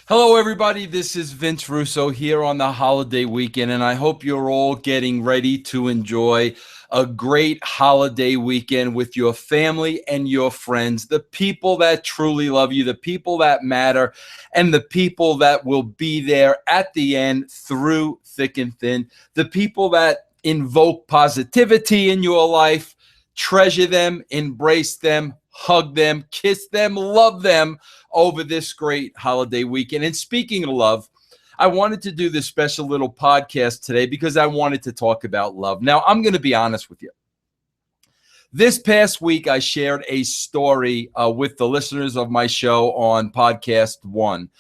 Hello, everybody. This is Vince Russo here on the holiday weekend, and I hope you're all getting ready to enjoy a great holiday weekend with your family and your friends, the people that truly love you, the people that matter, and the people that will be there at the end through thick and thin, the people that invoke positivity in your life. Treasure them, embrace them, hug them, kiss them, love them over this great holiday weekend. And speaking of love, I wanted to do this special little podcast today because I wanted to talk about love. Now, I'm going to be honest with you. This past week, I shared a story with the listeners of my show on podcast one.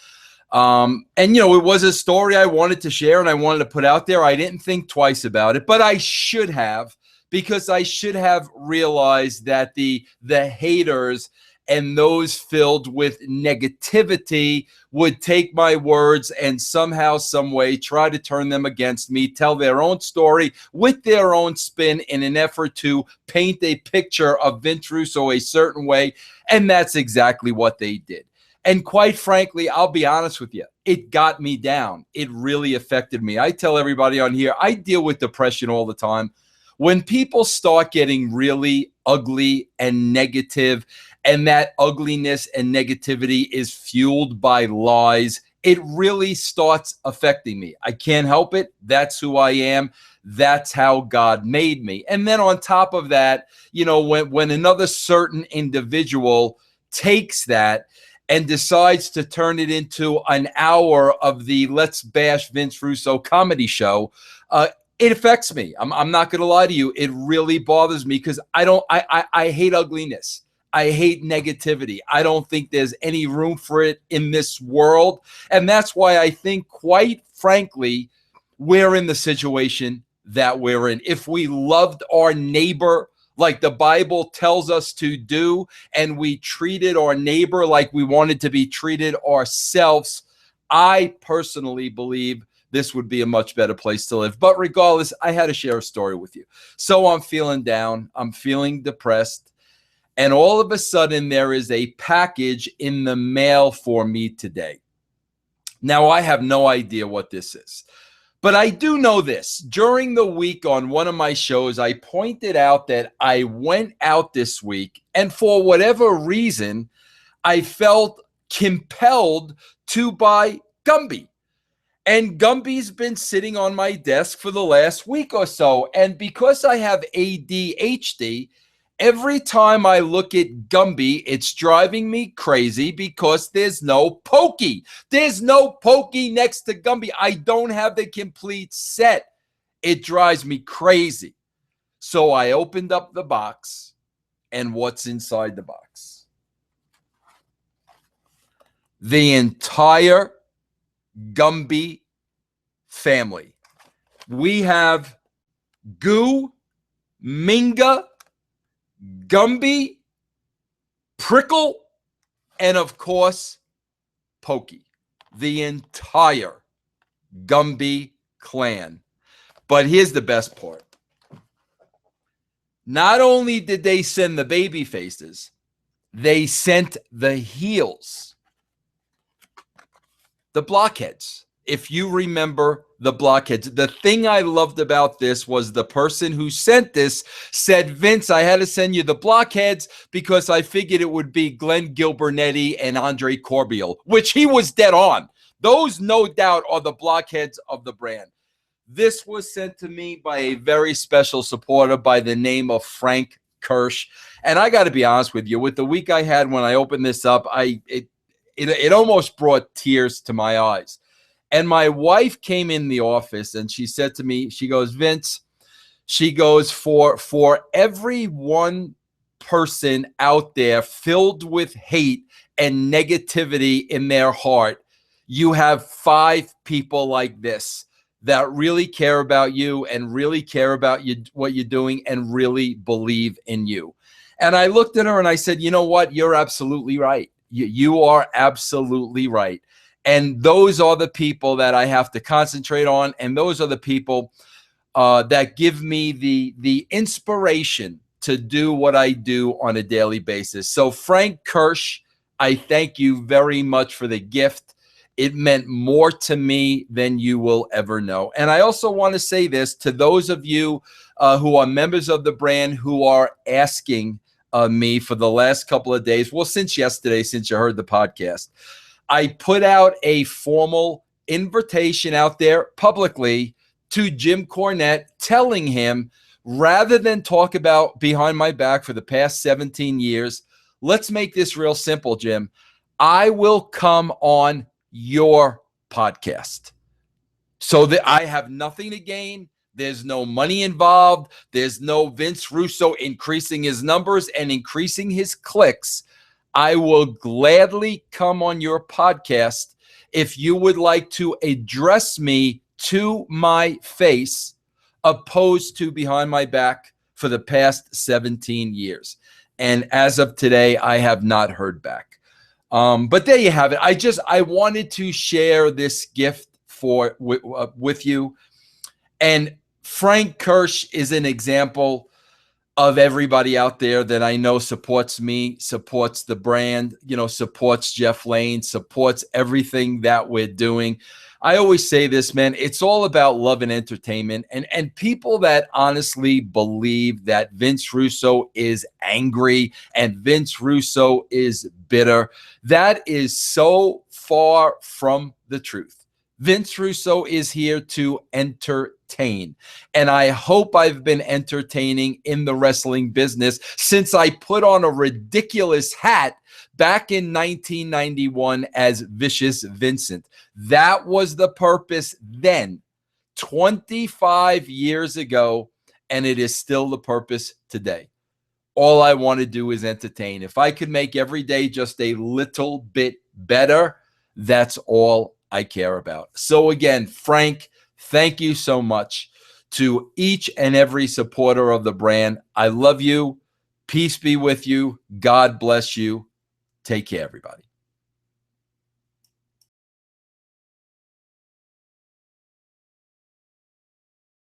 It was a story I wanted to share and I wanted to put out there. I didn't think twice about it, but I should have, because I should have realized that the haters and those filled with negativity would take my words and somehow, some way try to turn them against me, tell their own story with their own spin in an effort to paint a picture of Vince Russo a certain way. And that's exactly what they did. And quite frankly, I'll be honest with you, it got me down. It really affected me. I tell everybody on here, I deal with depression all the time. When people start getting really ugly and negative, and that ugliness and negativity is fueled by lies, it really starts affecting me. I can't help it. That's who I am. That's how God made me. And then on top of that, when another certain individual takes that and decides to turn it into an hour of the Let's Bash Vince Russo comedy show, it affects me. I'm not going to lie to you. It really bothers me because I hate ugliness. I hate negativity. I don't think there's any room for it in this world. And that's why I think, quite frankly, we're in the situation that we're in. If we loved our neighbor like the Bible tells us to do, and we treated our neighbor like we wanted to be treated ourselves, I personally believe this would be a much better place to live. But regardless, I had to share a story with you. So I'm feeling down. I'm feeling depressed. And all of a sudden, there is a package in the mail for me today. Now, I have no idea what this is. But I do know this. During the week on one of my shows, I pointed out that I went out this week, and for whatever reason, I felt compelled to buy Gumby. And Gumby's been sitting on my desk for the last week or so. And because I have ADHD, every time I look at Gumby, it's driving me crazy because there's no Pokey. There's no Pokey next to Gumby. I don't have the complete set. It drives me crazy. So I opened up the box, and what's inside the box? The entire Gumby family. We have Goo, Minga, Gumby, Prickle, and of course, Pokey. The entire Gumby clan. But here's the best part. Not only did they send the baby faces, they sent the heels. The blockheads. If you remember the blockheads, the thing I loved about this was the person who sent this said, Vince, I had to send you the blockheads because I figured it would be Glenn Gilbernetti and Andre Corbiel, which he was dead on. Those, no doubt, are the blockheads of the brand. This was sent to me by a very special supporter by the name of Frank Kirsch. And I got to be honest with you, with the week I had when I opened this up, it almost brought tears to my eyes. And my wife came in the office and she said to me, she goes, Vince, she goes, for every one person out there filled with hate and negativity in their heart, you have 5 people like this that really care about you and really care about you, what you're doing, and really believe in you. And I looked at her and I said, you know what? You're absolutely right. You are absolutely right. And those are the people that I have to concentrate on. And those are the people that give me the inspiration to do what I do on a daily basis. So Frank Kirsch, I thank you very much for the gift. It meant more to me than you will ever know. And I also want to say this to those of you who are members of the brand who are asking me for the last couple of days. Well, since yesterday, since you heard the podcast, I put out a formal invitation out there publicly to Jim Cornette, telling him, rather than talk about behind my back for the past 17 years, let's make this real simple, Jim. I will come on your podcast so that I have nothing to gain. There's no money involved. There's no Vince Russo increasing his numbers and increasing his clicks. I will gladly come on your podcast if you would like to address me to my face, opposed to behind my back for the past 17 years. And as of today, I have not heard back. But there you have it. I wanted to share this gift with you. And Frank Kirsch is an example of everybody out there that I know supports me, supports the brand, supports Jeff Lane, supports everything that we're doing. I always say this, man, it's all about love and entertainment. And people that honestly believe that Vince Russo is angry and Vince Russo is bitter, that is so far from the truth. Vince Russo is here to entertain. And I hope I've been entertaining in the wrestling business since I put on a ridiculous hat back in 1991 as Vicious Vincent. That was the purpose then, 25 years ago, and it is still the purpose today. All I want to do is entertain. If I could make every day just a little bit better, that's all I care about. So again, Frank, thank you so much to each and every supporter of the brand. I love you. Peace be with you. God bless you. Take care, everybody.